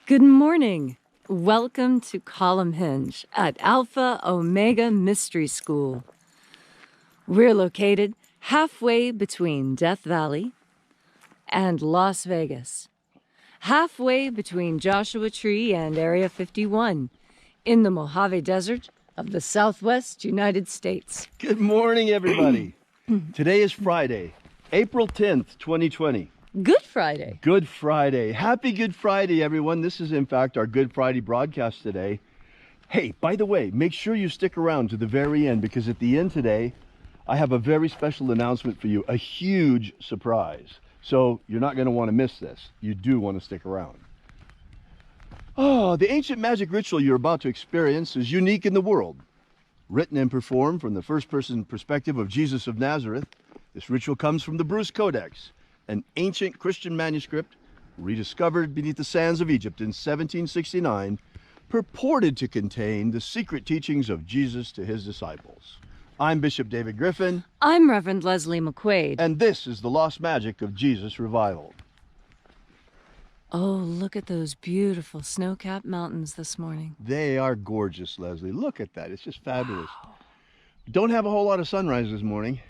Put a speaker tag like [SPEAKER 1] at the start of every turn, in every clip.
[SPEAKER 1] Good morning. Welcome to Column Hinge at Alpha Omega Mystery School. We're located halfway between Death Valley and Las Vegas, halfway between Joshua Tree and Area 51 in the Mojave Desert of the Southwest United States.
[SPEAKER 2] Good morning, everybody. Today is Friday, April 10th, 2020.
[SPEAKER 1] Good Friday.
[SPEAKER 2] Good Friday. Happy Good Friday, everyone. This is, in fact, our Good Friday broadcast today. Hey, by the way, make sure you stick around to the very end, because at the end today, I have a very special announcement for you, a huge surprise. So you're not going to want to miss this. You do want to stick around. Oh, the ancient magic ritual you're about to experience is unique in the world. Written and performed from the first-person perspective of Jesus of Nazareth, this ritual comes from the Bruce Codex, an ancient Christian manuscript rediscovered beneath the sands of Egypt in 1769, purported to contain the secret teachings of Jesus to his disciples. I'm Bishop David Griffin.
[SPEAKER 1] I'm Reverend Leslie McQuaid.
[SPEAKER 2] And this is the Lost Magic of Jesus Revival.
[SPEAKER 1] Oh, look at those beautiful snow-capped mountains this morning.
[SPEAKER 2] They are gorgeous, Leslie. Look at that. It's just fabulous. Wow. Don't have a whole lot of sunrise this morning.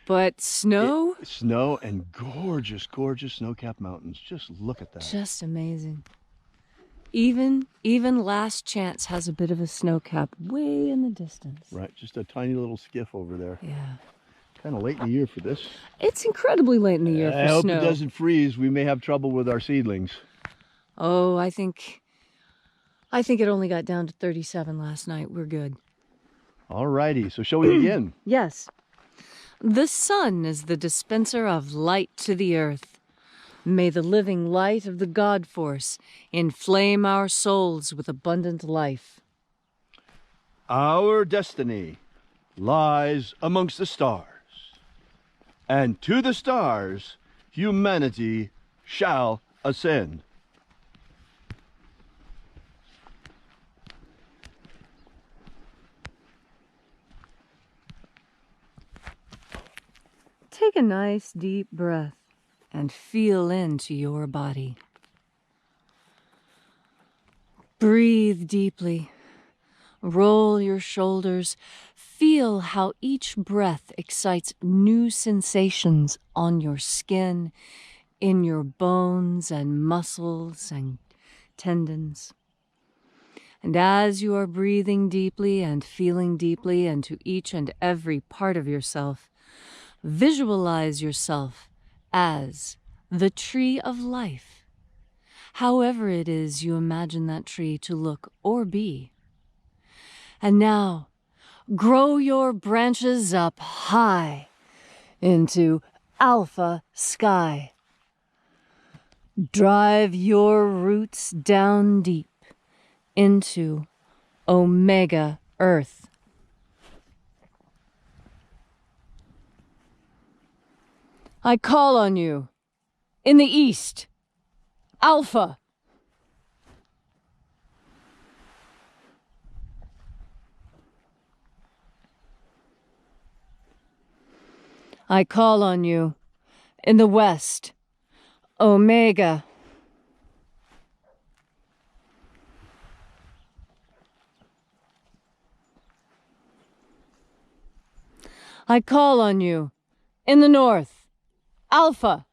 [SPEAKER 1] But snow?
[SPEAKER 2] Snow and gorgeous, gorgeous snow-capped mountains. Just look at that.
[SPEAKER 1] Just amazing. Even Last Chance has a bit of a snow cap way in the distance.
[SPEAKER 2] Right, just a tiny little skiff over there.
[SPEAKER 1] Yeah.
[SPEAKER 2] Kind of late in the year for this.
[SPEAKER 1] It's incredibly late in the year for snow.
[SPEAKER 2] I hope it doesn't freeze. We may have trouble with our seedlings.
[SPEAKER 1] Oh, I think it only got down to 37 last night. We're good.
[SPEAKER 2] All righty, so shall we begin?
[SPEAKER 1] Yes. The sun is the dispenser of light to the earth. May the living light of the God Force inflame our souls with abundant life.
[SPEAKER 2] Our destiny lies amongst the stars, and to the stars humanity shall ascend.
[SPEAKER 1] Take a nice deep breath and feel into your body. Breathe deeply. Roll your shoulders. Feel how each breath excites new sensations on your skin, in your bones and muscles and tendons. And as you are breathing deeply and feeling deeply into each and every part of yourself, visualize yourself as the tree of life, however it is you imagine that tree to look or be. And now, grow your branches up high into alpha sky. Drive your roots down deep into omega earth. I call on you, in the east, Alpha. I call on you, in the west, Omega. I call on you, in the north, Alpha.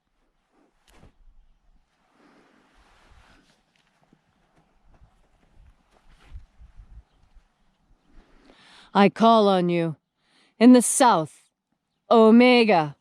[SPEAKER 1] I call on you, in the south, Omega.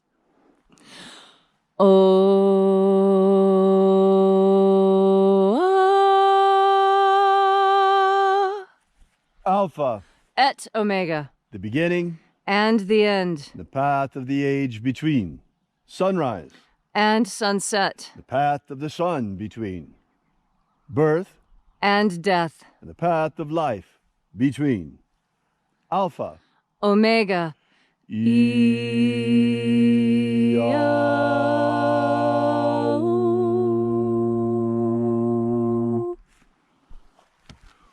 [SPEAKER 2] Alpha.
[SPEAKER 1] Et Omega.
[SPEAKER 2] The beginning.
[SPEAKER 1] And the end.
[SPEAKER 2] The path of the age between. Sunrise.
[SPEAKER 1] And sunset.
[SPEAKER 2] The path of the sun between. Birth.
[SPEAKER 1] And death.
[SPEAKER 2] And the path of life between. Alpha.
[SPEAKER 1] Omega.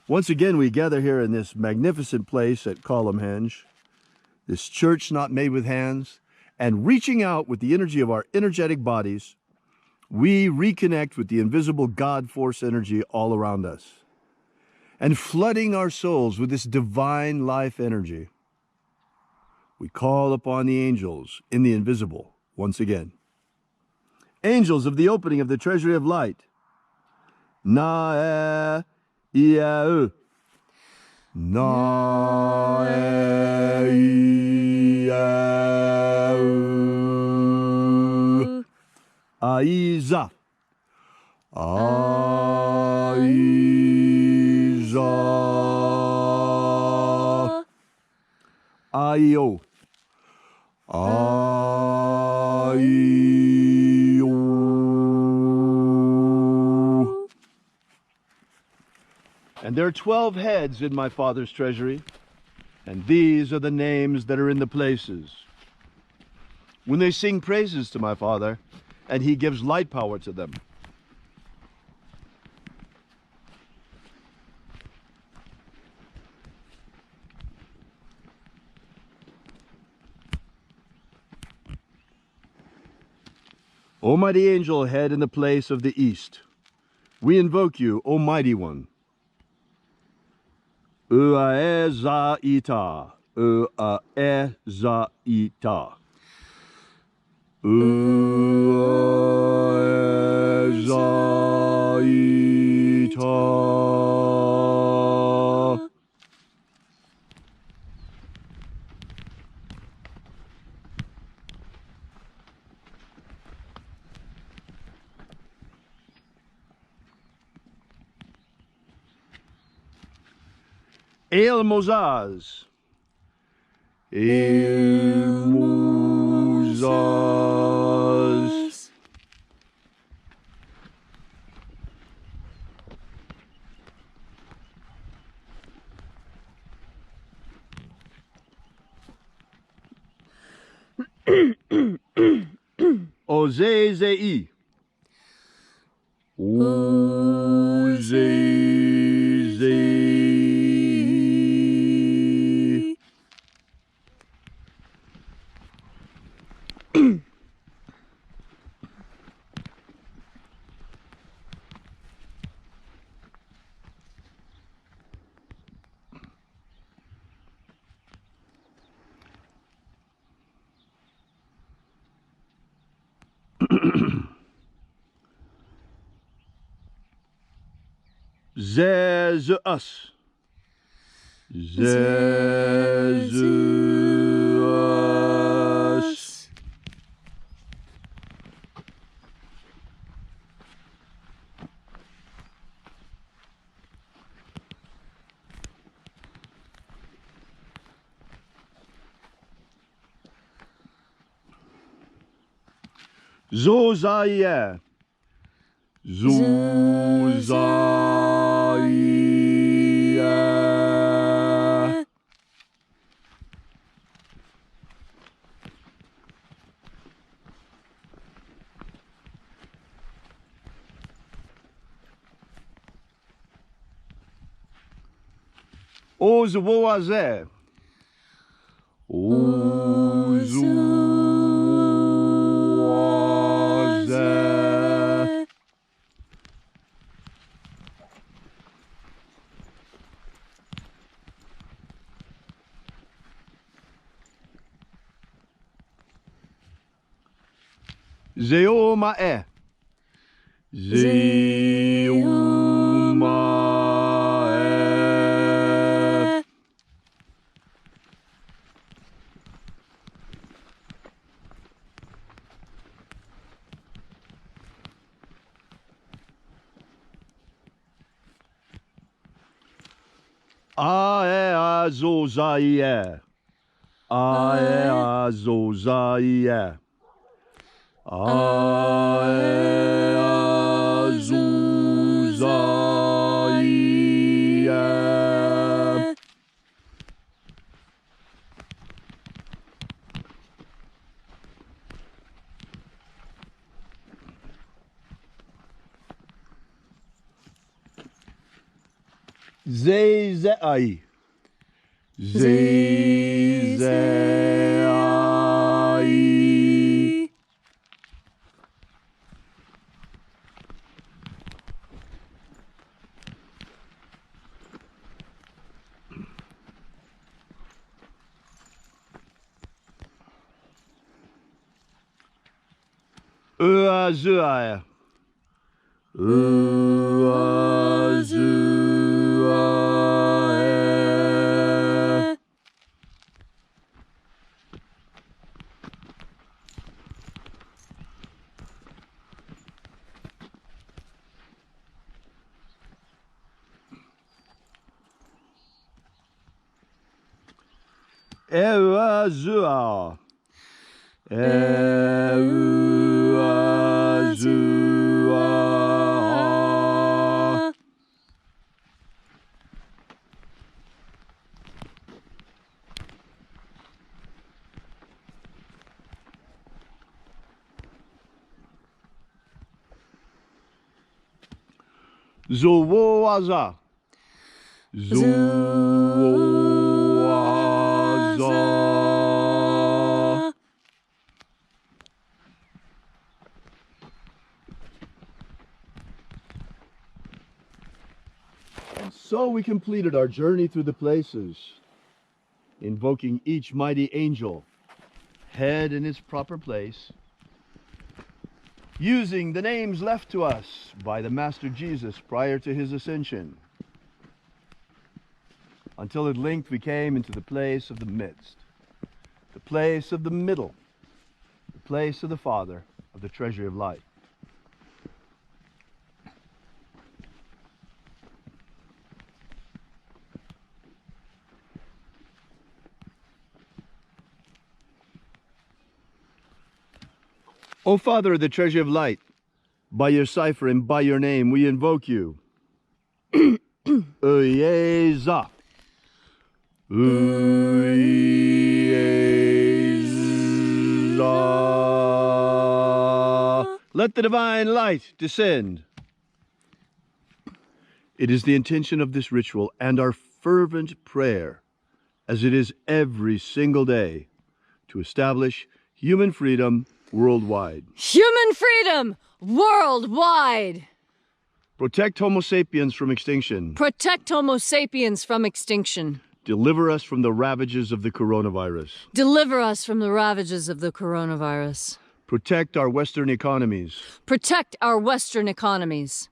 [SPEAKER 2] Once again, we gather here in this magnificent place at Column Hinge, this church not made with hands, and reaching out with the energy of our energetic bodies, we reconnect with the invisible God force energy all around us and flooding our souls with this divine life energy. We call upon the angels in the invisible once again. Angels of the opening of the treasury of light. Na-e-ia-u. Na-e-ia-u. Aiza. Aiza. Aio. Aio. And there are 12 heads in my Father's treasury, and these are the names that are in the places. When they sing praises to my Father, and he gives light power to them. O mighty angel head in the place of the east, we invoke you, O mighty one. Uaezaita, Uaezaita. Uaezaita. El Mozaz. El Mozaz. Ozezei. Ozezei. Zeus. Zeus. Zozaya. Zozaya. Ozoazé. Ozoazé. Zeomae. Zeomae. Aeazozaie. Aeazozaie. Aeazozaie. Zezei. Zezei. Uazua. Uazua. Uazua. Uazua. Zowoaza. Zowoaza. And so we completed our journey through the places, invoking each mighty angel, head in its proper place, using the names left to us by the Master Jesus prior to his ascension, until at length we came into the place of the midst, the place of the middle, the place of the Father of the treasury of light. O Father of the treasury of light, by your cipher and by your name we invoke you. Uyeza. Uyeza. Let the divine light descend. It is the intention of this ritual and our fervent prayer, as it is every single day, to establish human freedom worldwide.
[SPEAKER 1] Human freedom worldwide!
[SPEAKER 2] Protect Homo sapiens from extinction.
[SPEAKER 1] Protect Homo sapiens from extinction.
[SPEAKER 2] Deliver us from the ravages of the coronavirus.
[SPEAKER 1] Deliver us from the ravages of the coronavirus.
[SPEAKER 2] Protect our Western economies.
[SPEAKER 1] Protect our Western economies.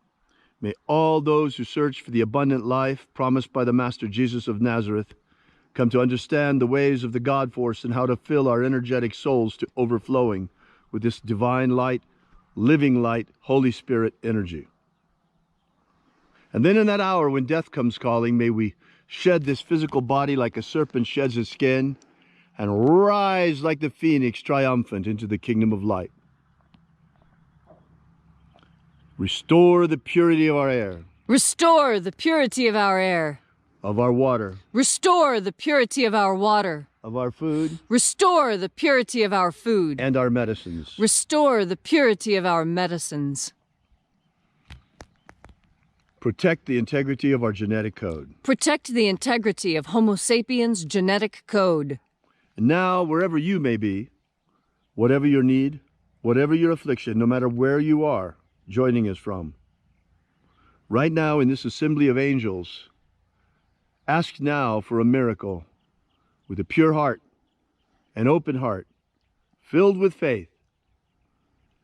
[SPEAKER 2] May all those who search for the abundant life promised by the Master Jesus of Nazareth come to understand the ways of the God force and how to fill our energetic souls to overflowing with this divine light, living light, Holy Spirit energy. And then in that hour when death comes calling, may we shed this physical body like a serpent sheds his skin and rise like the phoenix triumphant into the kingdom of light. Restore the purity of our air.
[SPEAKER 1] Restore the purity of our air.
[SPEAKER 2] Of our water.
[SPEAKER 1] Restore the purity of our water.
[SPEAKER 2] Of our food.
[SPEAKER 1] Restore the purity of our food.
[SPEAKER 2] And our medicines.
[SPEAKER 1] Restore the purity of our medicines.
[SPEAKER 2] Protect the integrity of our genetic code.
[SPEAKER 1] Protect the integrity of Homo sapiens' genetic code.
[SPEAKER 2] And now, wherever you may be, whatever your need, whatever your affliction, no matter where you are joining us from, right now in this assembly of angels, ask now for a miracle with a pure heart, an open heart, filled with faith,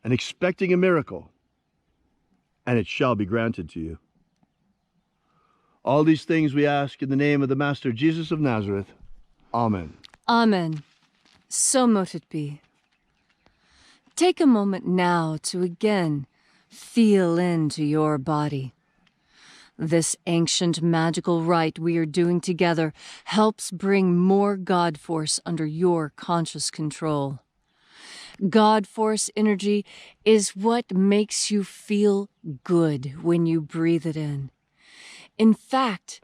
[SPEAKER 2] and expecting a miracle, and it shall be granted to you. All these things we ask in the name of the Master Jesus of Nazareth. Amen.
[SPEAKER 1] Amen. So mote it be. Take a moment now to again feel into your body. This ancient magical rite we are doing together helps bring more God Force under your conscious control. God Force energy is what makes you feel good when you breathe it in. In fact,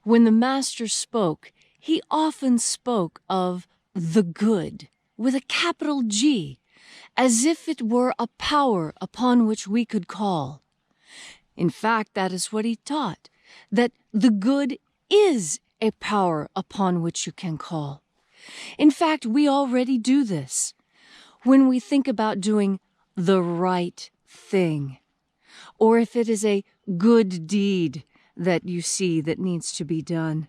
[SPEAKER 1] when the Master spoke, he often spoke of the good with a capital G, as if it were a power upon which we could call. In fact, that is what he taught, that the good is a power upon which you can call. In fact, we already do this when we think about doing the right thing, or if it is a good deed that you see that needs to be done.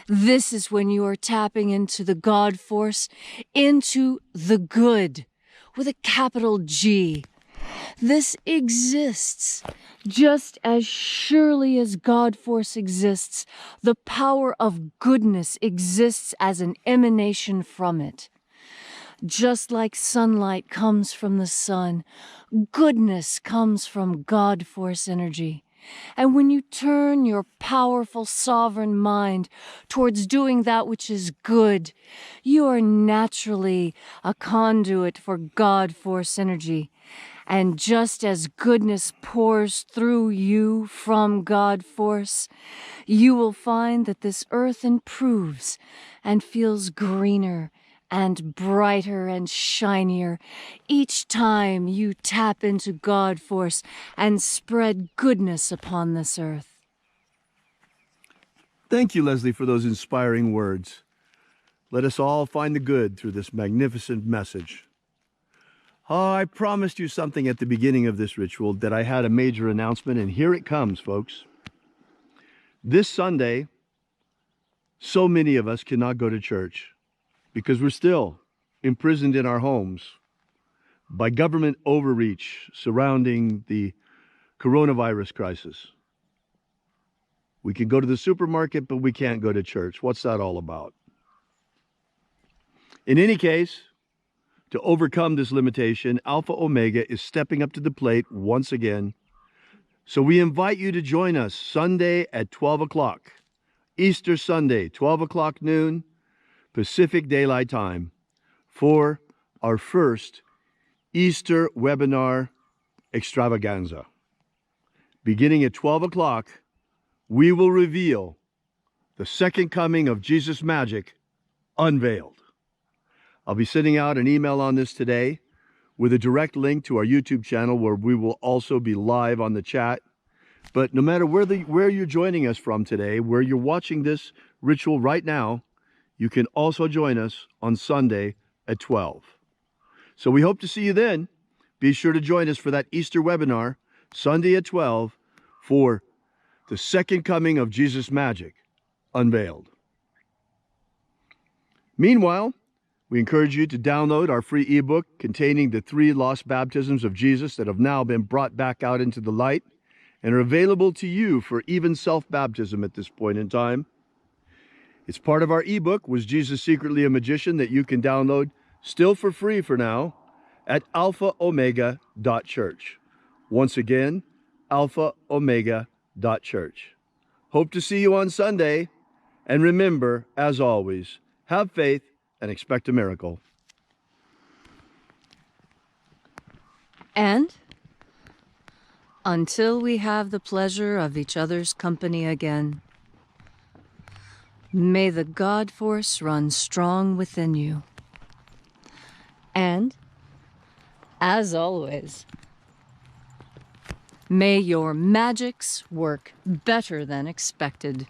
[SPEAKER 1] This is when you are tapping into the God Force, into the good, with a capital G, This exists. Just as surely as God Force exists, the power of goodness exists as an emanation from it. Just like sunlight comes from the sun, goodness comes from God Force energy. And when you turn your powerful sovereign mind towards doing that which is good, you are naturally a conduit for God Force energy. And just as goodness pours through you from God Force, you will find that this earth improves and feels greener and brighter and shinier each time you tap into God Force and spread goodness upon this earth.
[SPEAKER 2] Thank you, Leslie, for those inspiring words. Let us all find the good through this magnificent message. Oh, I promised you something at the beginning of this ritual, that I had a major announcement, and here it comes, folks. This Sunday, so many of us cannot go to church because we're still imprisoned in our homes by government overreach surrounding the coronavirus crisis. We can go to the supermarket, but we can't go to church. What's that all about? In any case, to overcome this limitation, Alpha Omega is stepping up to the plate once again. So we invite you to join us Sunday at 12 o'clock, Easter Sunday, 12 o'clock noon, Pacific Daylight Time, for our first Easter webinar extravaganza. Beginning at 12 o'clock, we will reveal the second coming of Jesus Magic unveiled. I'll be sending out an email on this today with a direct link to our YouTube channel, where we will also be live on the chat. But no matter where you're joining us from today, where you're watching this ritual right now, you can also join us on Sunday at 12. So we hope to see you then. Be sure to join us for that Easter webinar, Sunday at 12, for the second coming of Jesus Magic unveiled. Meanwhile, we encourage you to download our free ebook containing the 3 lost baptisms of Jesus that have now been brought back out into the light and are available to you for even self-baptism at this point in time. It's part of our ebook, Was Jesus Secretly a Magician?, that you can download still for free for now at alphaomega.church. Once again, alphaomega.church. Hope to see you on Sunday. And remember, as always, have faith and expect a miracle.
[SPEAKER 1] And until we have the pleasure of each other's company again, may the God Force run strong within you. And, as always, may your magics work better than expected.